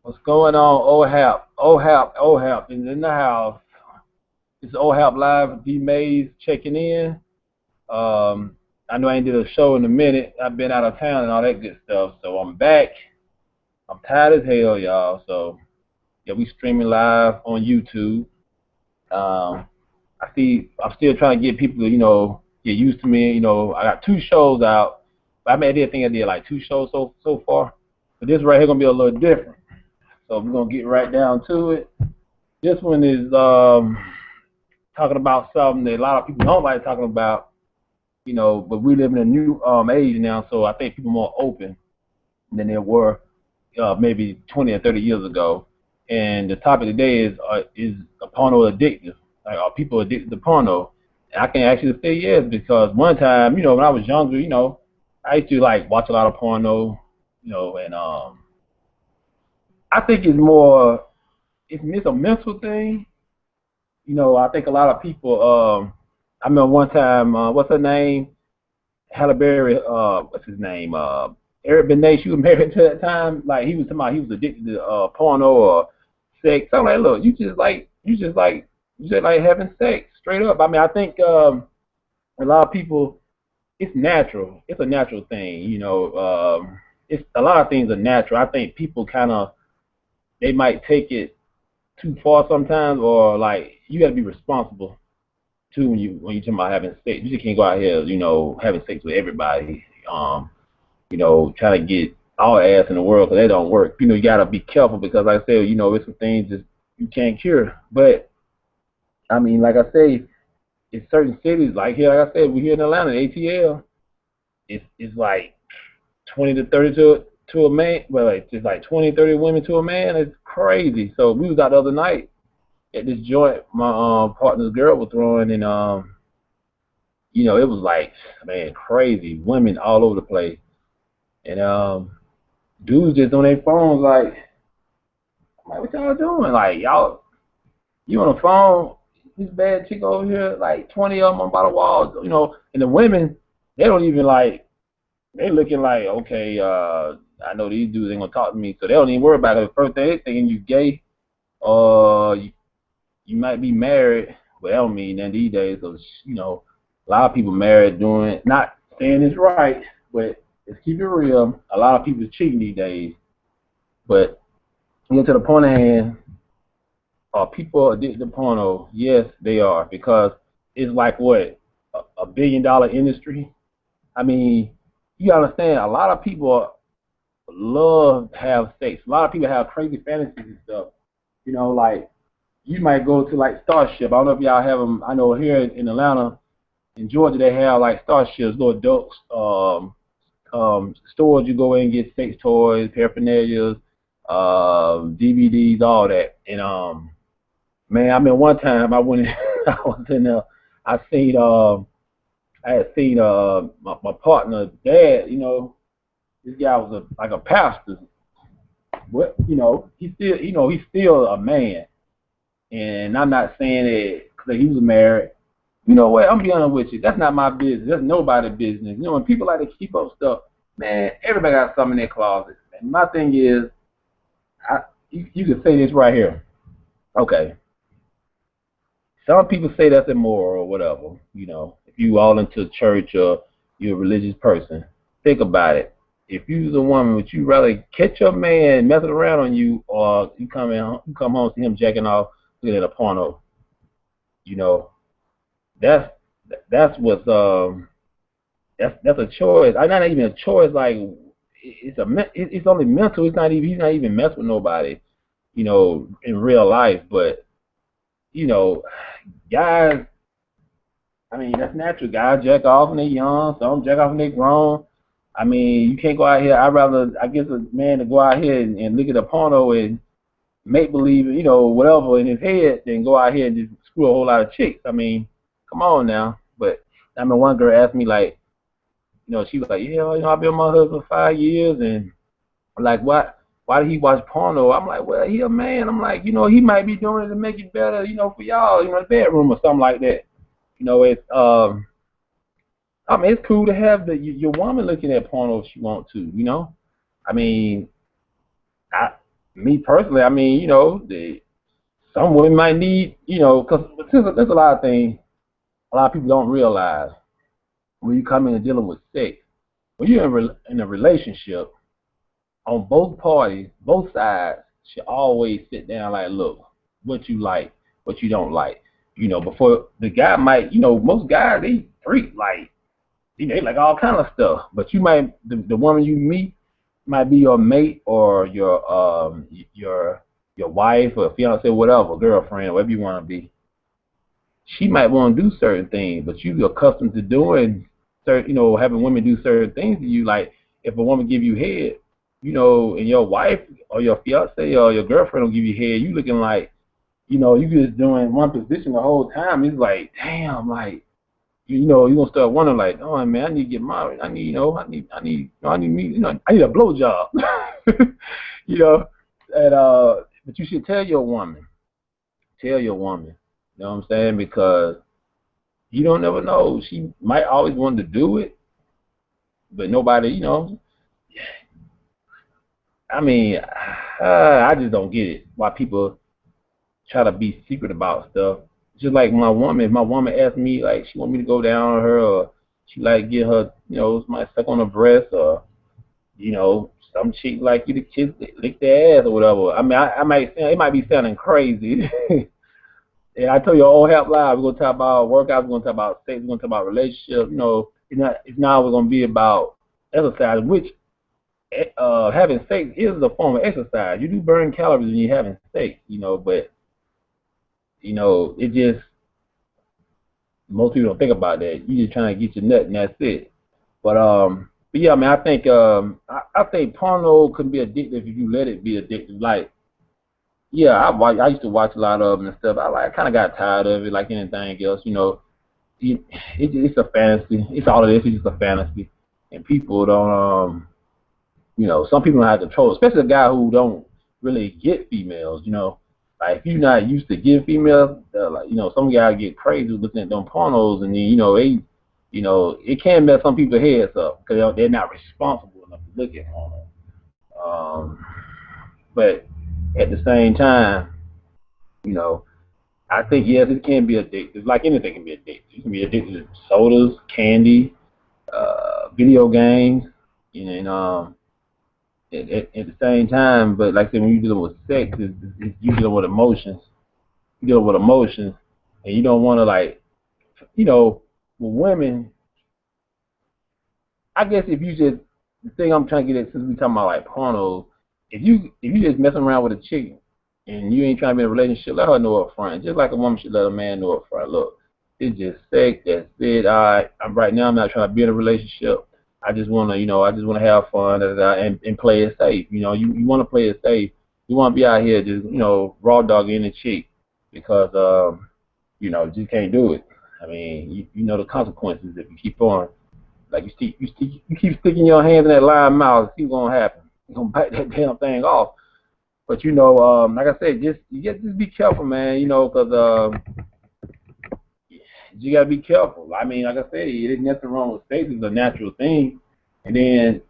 What's going on, Ohap? Ohap is in the house. It's Ohap Live, D Mays checking in. I know I ain't did a show in a minute. I've been out of town and all that good stuff, so I'm back. I'm tired as hell, y'all. So yeah, we streaming live on YouTube. Um, I'm still trying to get people to get used to me. I got two shows out. I think I did like two shows so far. But this right here gonna be a little different. So we're gonna get right down to it. This one is talking about something that a lot of people don't like talking about, but we live in a new age now, so I think people are more open than they were maybe 20 or 30 years ago. And the topic today is porno addictive. Like, are people addicted to porno? And I can actually say yes, because one time, when I was younger, I used to like watch a lot of porno, and I think it's a mental thing. I think a lot of people. I remember one time, what's her name? Halle Berry. What's his name? Eric Benet. She was married to that time. Like, he was talking about he was addicted to porno or sex. I'm like, look, you just like having sex straight up. I mean, I think a lot of people. It's natural. It's a natural thing. It's a lot of things are natural. I think people kind of they might take it too far sometimes, or like you got to be responsible too when you talking about having sex. You just can't go out here, having sex with everybody. Trying to get all the ass in the world, because that don't work. You got to be careful, because like I said, it's some things that you can't cure. But I mean, like I say, in certain cities, like here, like I said, we here in Atlanta, ATL, it's like 20 to 30 to a man. Well, like, it's like 20, 30 women to a man. It's crazy. So we was out the other night at this joint my partner's girl was throwing, and it was like, man, crazy women all over the place, and dudes just on their phones like, what y'all doing? Like, y'all, you on the phone? This bad chick over here, like 20 of them on by the walls, and the women, they don't even like, they looking like, okay, I know these dudes ain't gonna talk to me, so they don't even worry about it. The first thing they thinking you gay, or you might be married, but that don't mean nothing these days. So, a lot of people married doing, not saying it's right, but let's keep it real. A lot of people are cheating these days. But to the point at hand, are people addicted to porno? Yes, they are, because it's like what, a billion-dollar industry. I mean, you gotta understand, a lot of people love to have sex. A lot of people have crazy fantasies and stuff. Like, you might go to like Starship. I don't know if y'all have them. I know here in Atlanta, in Georgia, they have like Starships, little adults stores. You go in and get sex toys, paraphernalia, DVDs, all that. And man, I mean, one time I went in, I was in there. I seen I had seen my partner's dad. This guy was like a pastor, but he's still a man. And I'm not saying it because he was married. You know what? I'm being honest with you. That's not my business. That's nobody's business. When people like to keep up stuff, man, everybody got something in their closet. And my thing is, you can say this right here. Okay. Some people say that's immoral or whatever. If you all into church or you're a religious person, think about it. If you're a woman, would you rather catch your man messing around on you, or you come home, see him jacking off, looking at a porno? You know, that's that's what's that's a choice. I not even a choice. Like, it's only mental. He's not even messing with nobody. In real life. But guys, I mean, that's natural. Guys jack off when they're young. Some jack off when they're grown. I mean, you can't go out here. I'd rather, I guess, a man to go out here and look at a porno and make believe, whatever in his head, than go out here and just screw a whole lot of chicks. I mean, come on now. But I mean, one girl asked me, like, she was like, yeah, I've been with my husband 5 years, and I'm like, what? Why did he watch porno? I'm like, well, he a man. I'm like, he might be doing it to make it better, for y'all, in the bedroom or something like that. It's I mean, it's cool to have your woman looking at porno if she want to. I mean, I me personally, I mean, you know, some women might need, you know, because there's a lot of things a lot of people don't realize when you come in and dealing with sex. When you're in a relationship, on both parties, both sides should always sit down like, look, what you like, what you don't like. You know, before the guy might, you know, most guys they freak like they like all kind of stuff. But you might the woman you meet might be your mate or your wife or fiance, whatever, girlfriend, whatever you want to be. She might want to do certain things, but you accustomed to doing certain, you know, having women do certain things to you. Like if a woman give you head, you know, and your wife or your fiance or your girlfriend will give you head, you looking like, you know, you just doing one position the whole time. It's like, damn, like, you know, you're gonna start wondering like, oh man, I need to get married. I need, you know, I need a blowjob. You know, and but you should tell your woman, you know what I'm saying? Because you don't never know. She might always want to do it, but nobody, you know. I mean, I just don't get it. Why people try to be secret about stuff. Just like my woman, if my woman asks me, like, she want me to go down on her, or she like get her, you know, might suck on her breast, or you know, some chick like you to kiss, lick their ass or whatever. I mean, I might, it might be sounding crazy. And I told you, Ohap Live, we're gonna talk about workouts, we're gonna talk about sex, we're gonna talk about relationships. You know, it's not always gonna be about exercise, which having sex is a form of exercise. You do burn calories when you're having sex, you know, but you know, it just most people don't think about that. You just trying to get your nut and that's it. But yeah, man, I think porno can be addictive if you let it be addictive. Like, yeah, I used to watch a lot of them and stuff. I kind of got tired of it, like anything else. You know, it's a fantasy. It's all it is. It's just a fantasy, and people don't you know, some people don't have control, especially a guy who don't really get females. You know, like if you're not used to getting females, like you know, some guys get crazy looking at them pornos, and then you know, it can mess some people's heads up because they're not responsible enough to look at porno. But at the same time, you know, I think yes, it can be addictive. Like anything can be addictive. You can be addicted to sodas, candy, video games, you know, at the same time, but like I said, when you're dealing with sex, you're dealing with emotions. You're dealing with emotions, and you don't want to like, you know, with women. I guess if you just the thing I'm trying to get at since we talking about like pornos, if you just messing around with a chick and you ain't trying to be in a relationship, let her know up front. Just like a woman should let a man know up front. Look, it's just sex. That's it. I'm right now. I'm not trying to be in a relationship. I just wanna, you know, I just wanna have fun and play it safe. You know, you wanna play it safe. You wanna be out here just, you know, raw dogging a chick because you know, you can't do it. I mean, you know the consequences if you keep on. Like you keep sticking your hands in that lion mouth, see what's gonna happen. You're gonna bite that damn thing off. But you know, like I said, just be careful, man. You know, because you gotta be careful. I mean, like I said, it isn't nothing wrong with sex. It's a natural thing. And then,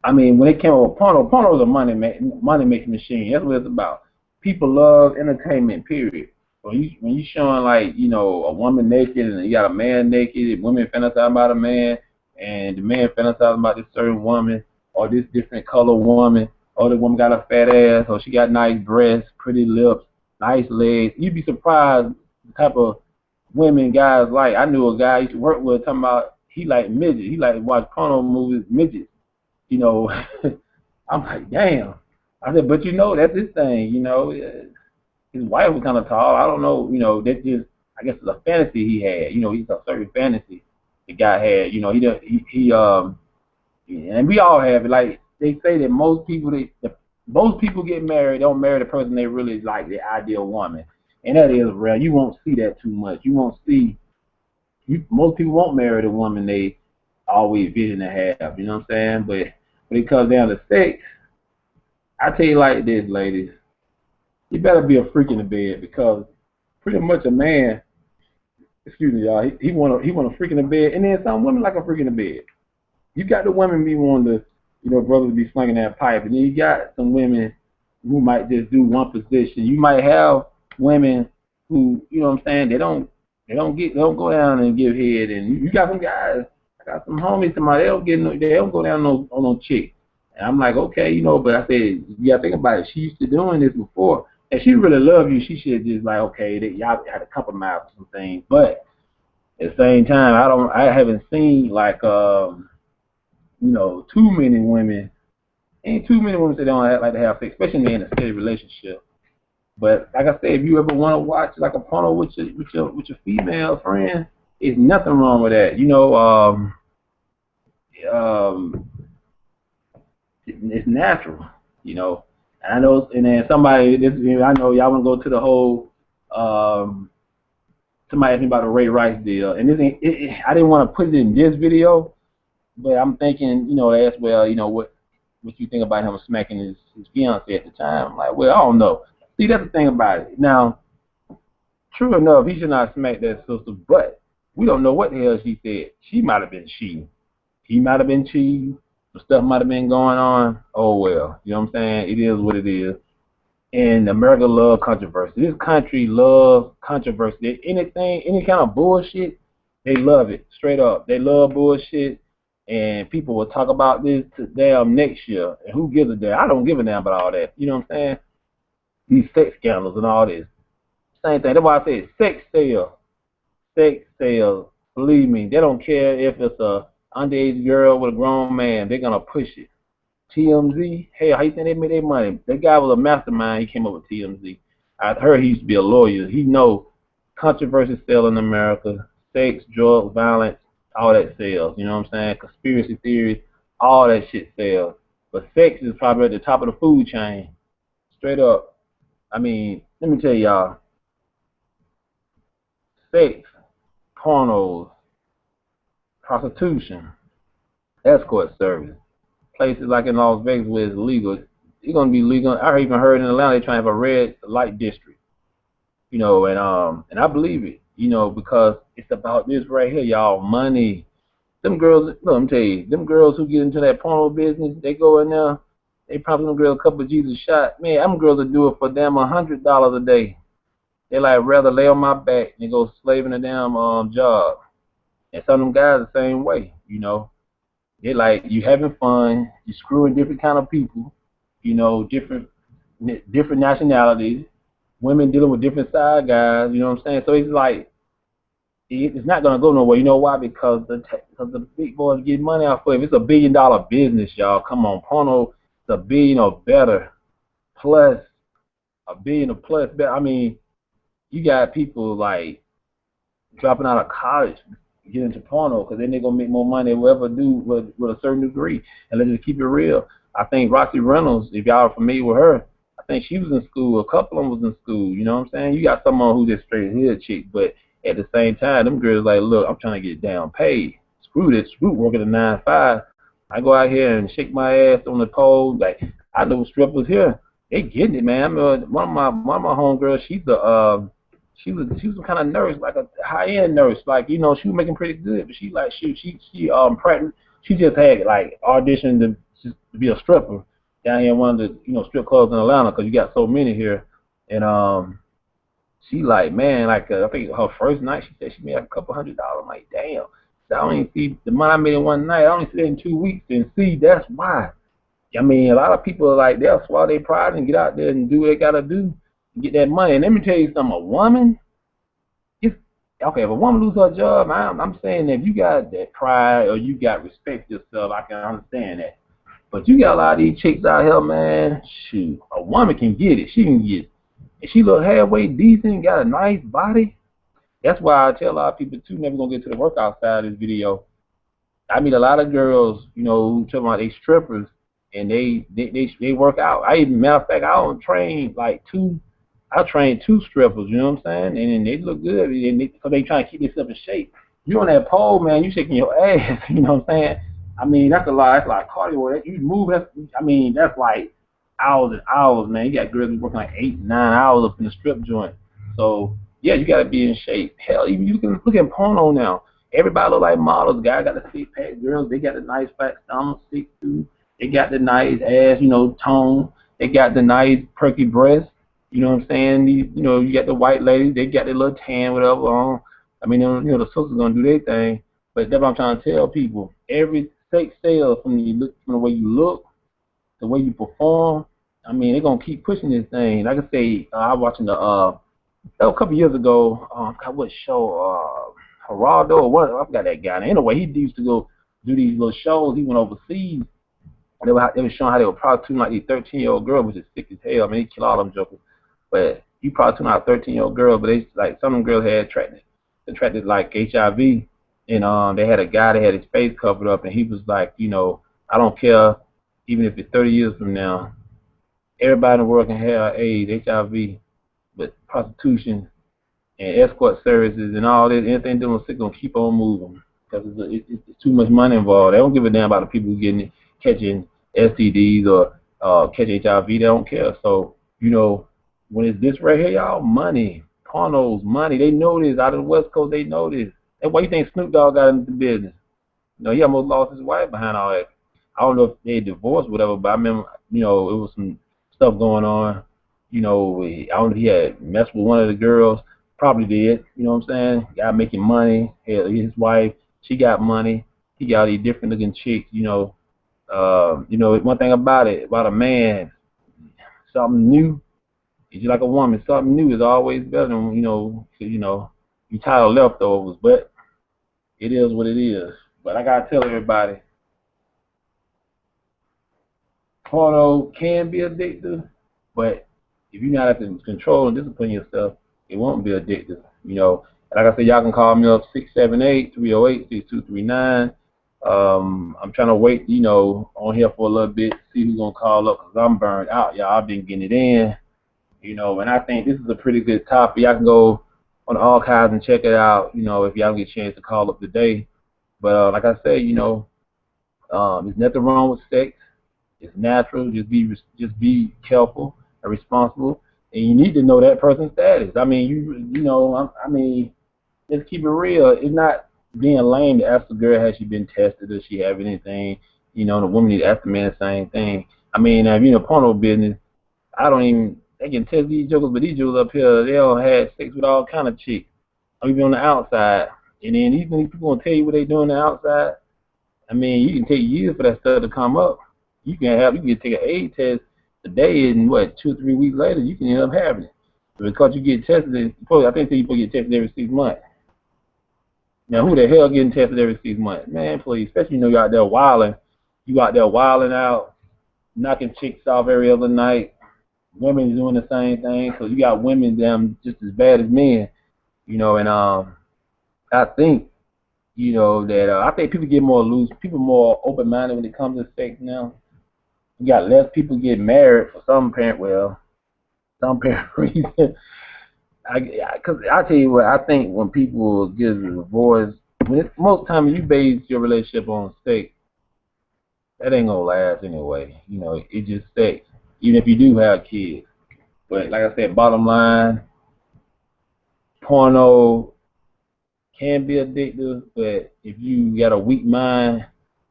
I mean, when it came up with porno is a money making machine. That's what it's about. People love entertainment. Period. When you showing like you know a woman naked and you got a man naked, women fantasize about a man, and the man fantasizing about this certain woman or this different color woman, or the woman got a fat ass, or she got nice breasts, pretty lips, nice legs. You'd be surprised the type of women guys like. I knew a guy I used to work with talking about he liked midgets. He liked to watch porno movies, midgets. You know, I'm like, damn. I said, but you know, that's his thing. You know, his wife was kind of tall. I don't know. You know, that's just, I guess, it's a fantasy he had. You know, he's a certain fantasy the guy had. You know, and we all have it. Like they say that most people get married don't marry the person they really like, the ideal woman, and that is rare. You won't see that too much. You won't see. Most people won't marry the woman they always vision to have. You know what I'm saying? But when it comes down to sex, I tell you like this, ladies, you better be a freak in the bed because pretty much a man, excuse me, y'all, he want a freak in the bed, and then some women like a freak in the bed. You got the women be wanting to, you know, brothers be slinging that pipe, and then you got some women who might just do one position. You might have women who, you know what I'm saying, they don't go down and give head, and you got some guys, I got some homies somebody they don't go down on no chick. And I'm like, okay, you know, but I said, yeah, think about it. She used to doing this before, and she really love you. She should just like, okay, y'all had to compromise on some things, but at the same time, I haven't seen like, you know, too many women. Ain't too many women that don't like to have sex, especially in a steady relationship. But like I said, if you ever want to watch like a porno with your female friend, there's nothing wrong with that. You know, um, it's natural. You know, I know, and then somebody, I know y'all want to go to the whole. Somebody asked me about the Ray Rice deal, and I didn't want to put it in this video, but I'm thinking, you know, as well, you know, what you think about him smacking his fiance at the time. I'm like, well, I don't know. See, that's the thing about it. Now, true enough, he should not smack that sister, but we don't know what the hell she said. She might have been cheating. He might have been cheating. Some stuff might have been going on. Oh, well. You know what I'm saying? It is what it is. And America love controversy. This country loves controversy. Anything, any kind of bullshit, they love it. Straight up. They love bullshit. And people will talk about this to damn next year. And who gives a damn? I don't give a damn about all that. You know what I'm saying? These sex scandals and all this. Same thing. That's why I said sex sales. Sex sales. Believe me, they don't care if it's a underage girl with a grown man. They're gonna push it. TMZ, hey, how you think they made their money? That guy was a mastermind. He came up with TMZ. I heard he used to be a lawyer. He know controversy sell in America. Sex, drugs, violence, all that sells. You know what I'm saying? Conspiracy theories, all that shit sells. But sex is probably at the top of the food chain. Straight up. I mean, let me tell y'all. Sex, pornos, prostitution, escort service. Places like in Las Vegas where it's legal, it's gonna be legal. I even heard in Atlanta they trying to have a red light district. You know, and I believe it. You know, because it's about this right here, y'all. Money. Them girls, look, let me tell you, them girls who get into that porno business, they go in there, they probably gonna get a couple of Jesus shot. Man, them girls will do it for damn $100 a day. They like rather lay on my back than go slaving a damn job. And some of them guys the same way, you know. They like you having fun, you screwing different kind of people, you know, different nationalities, women dealing with different side guys, you know what I'm saying? So it's like it's not gonna go nowhere. You know why? Because the big boys get money off of it. It's $1 billion business, y'all. Come on, porno is $1 billion or better, plus $1 billion or plus better. I mean, you got people like dropping out of college, get into porno, because then they're gonna make more money than we'll ever do with a certain degree. And let's just keep it real. I think Roxy Reynolds, if y'all are familiar with her, I think she was in school. A couple of them was in school. You know what I'm saying? You got someone who's just straight hood chick, but at the same time, them girls like, look, I'm trying to get down paid. Screw this. Screw working a 9 to 5. I go out here and shake my ass on the pole. Like I know strippers here. They getting it, man. I mean, one of my homegirls, she was kind of nurse, like a high end nurse, like, you know, she was making pretty good, but she pregnant. She just had like auditioned to be a stripper down here in one of the, you know, strip clubs in Atlanta, because you got so many here. And she like, man, like I think her first night she said she made like a couple $100. I'm like, damn. So I don't even see the money I made in one night. I only see that in 2 weeks, and see that's why. I mean, a lot of people are like, they'll swallow their pride and get out there and do what they gotta do to get that money. And let me tell you something, a woman, okay, if a woman lose her job, I'm saying that if you got that pride or you got respect for yourself, I can understand that. But you got a lot of these chicks out here, man, shoot, a woman can get it. She can get it. If she look halfway decent, got a nice body, that's why I tell a lot of people, too, never going to get to the workout side of this video. I meet a lot of girls, you know, who tell me they strippers, and they work out. Matter of fact, I don't train like I trained 2 strippers, you know what I'm saying? And they look good, because they trying to keep themselves in shape. You on that pole, man, you shaking your ass, you know what I'm saying? I mean, that's a lot. That's like cardio. You move, that's like hours and hours, man. You got girls working like 8, 9 hours up in the strip joint. So, yeah, you got to be in shape. Hell, even you can look at porno now. Everybody look like models. Guys got the six-pack. Girls, they got the nice fat stomach, 6'2". They got the nice ass, you know, tone. They got the nice perky breasts. You know what I'm saying? You got the white ladies. They got their little tan, whatever on. I mean, the sisters gonna do their thing. But that's what I'm trying to tell people. Every sex sale from the way you look, the way you perform. I mean, they're gonna keep pushing this thing. Like I say, I was watching that was a couple years ago. God, what show? Geraldo or what? I forgot that guy. Anyway, he used to go do these little shows. He went overseas. They were showing how they were prostituting like these 13-year-old girls, which is sick as hell. I mean, he killed all them jokers. But you prostituting out a 13-year-old girl, but they like some of them girls had attracted like HIV, and they had a guy that had his face covered up, and he was like, I don't care, even if it's 30 years from now, everybody in the world can have AIDS, HIV, but prostitution and escort services and all this, anything doing sick gonna keep on moving because it's too much money involved. They don't give a damn about the people who catching STDs or catching HIV. They don't care. So when it's this right here, y'all, money, pornos, money. They know this out of the West Coast. They know this. That's why you think Snoop Dogg got into the business. He almost lost his wife behind all that. I don't know if they divorced or whatever, but I remember, it was some stuff going on. I don't know if he had messed with one of the girls. Probably did. You know what I'm saying? Guy making money. His wife, she got money. He got these different looking chicks. One thing about a man, something new. It's just like a woman. Something new is always better than you tired of leftovers. But it is what it is. But I gotta tell everybody, porno can be addictive, but if you're not able to control and discipline yourself, it won't be addictive. Like I said, y'all can call me up 678-308-6239. I'm trying to wait, on here for a little bit, see who's gonna call up, because I'm burned out, y'all. I've been getting it in, and I think this is a pretty good topic. Y'all can go on the archives and check it out, if y'all get a chance to call up today. But like I said, there's nothing wrong with sex. It's natural. Just be careful and responsible, and you need to know that person's status. I mean, let's keep it real. It's not being lame to ask a girl, has she been tested, does she have anything? The woman need to ask the man the same thing. I mean, if you're in the porno business, they can test these jokers, but these jokers up here, they all had sex with all kind of chicks. Even on the outside. And then these people gonna tell you what they do on the outside. I mean, you can take years for that stuff to come up. You can take an AIDS test today, and 2 or 3 weeks later, you can end up having it. So because you get tested, I think people get tested every 6 months. Now, who the hell getting tested every 6 months? Man, please, especially you out there wilding. You out there wilding out, knocking chicks off every other night. Women doing the same thing. So you got women damn just as bad as men. And I think, that I think people get more loose, people more open-minded when it comes to sex now. You got less people get married for some apparent reason. Because I tell you what, I think when people get a divorce, most time you base your relationship on sex, that ain't gonna last anyway. It's just sex, even if you do have kids. But like I said, bottom line, porno can be addictive, but if you got a weak mind,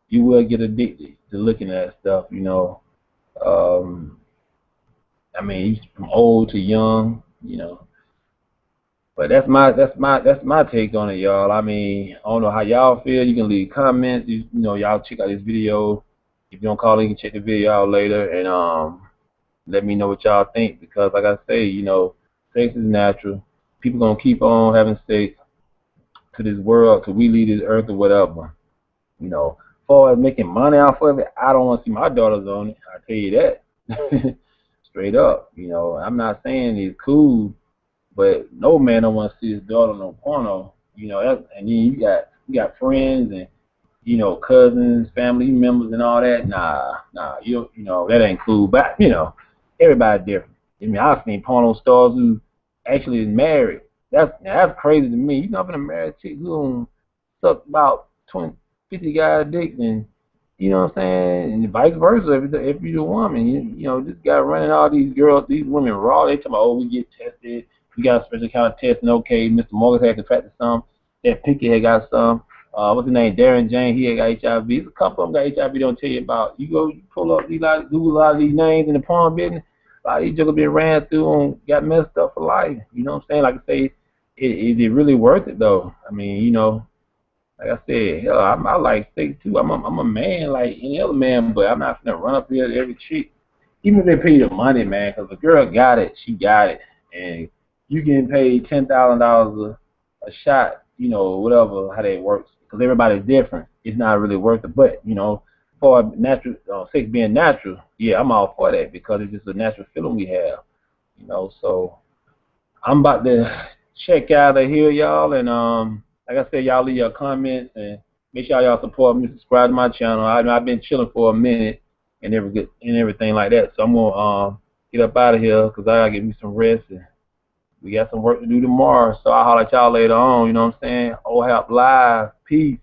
you will get addicted to looking at stuff. I mean, from old to young, But that's my take on it, y'all. I mean, I don't know how y'all feel. You can leave comments. Y'all check out this video. If you don't call in, you can check the video out later and let me know what y'all think. Because like I say, sex is natural. People gonna keep on having sex to this world till we leave this earth or whatever. As far as making money off of it, I don't want to see my daughters on it. I tell you that. Straight up. I'm not saying it's cool, but no man don't want to see his daughter no porno. And then you got friends and cousins, family members, and all that. Nah, that ain't cool. But everybody different. I mean, I've seen porno stars who actually is married. That's crazy to me. I've been a married chick who suck about 20, 50 guys' dicks, and you know what I'm saying, and vice versa. If you're a woman, this guy running all these girls, these women raw. They talk about, oh, we get tested. We got a special kind of testing. Okay, Mr. Morgan had contracted some. That Pinky had got some. what's his name? Darren James. He had got HIV. There's a couple of them got HIV. Don't tell you about. You go you pull up these like Google a lot of these names in the porn business. A lot of these jokers been ran through and got messed up for life. You know what I'm saying? Like I say, is it really worth it though? I mean, like I said, hell, I like steak too. I'm a man like any other man, but I'm not gonna run up here to every chick, even if they pay you the money, man. Because the girl got it, she got it, and you getting paid $10,000 a shot, whatever how that works. Because everybody's different. It's not really worth it. But for natural sex being natural, yeah, I'm all for that because it's just a natural feeling we have. So I'm about to check out of here, y'all, and like I said, y'all leave your comments and make sure y'all support me, subscribe to my channel. I've been chilling for a minute and everything like that, so I'm gonna get up out of here because I gotta get me some rest and we got some work to do tomorrow. So I'll holler at y'all later on. You know what I'm saying? Ohap live, peace.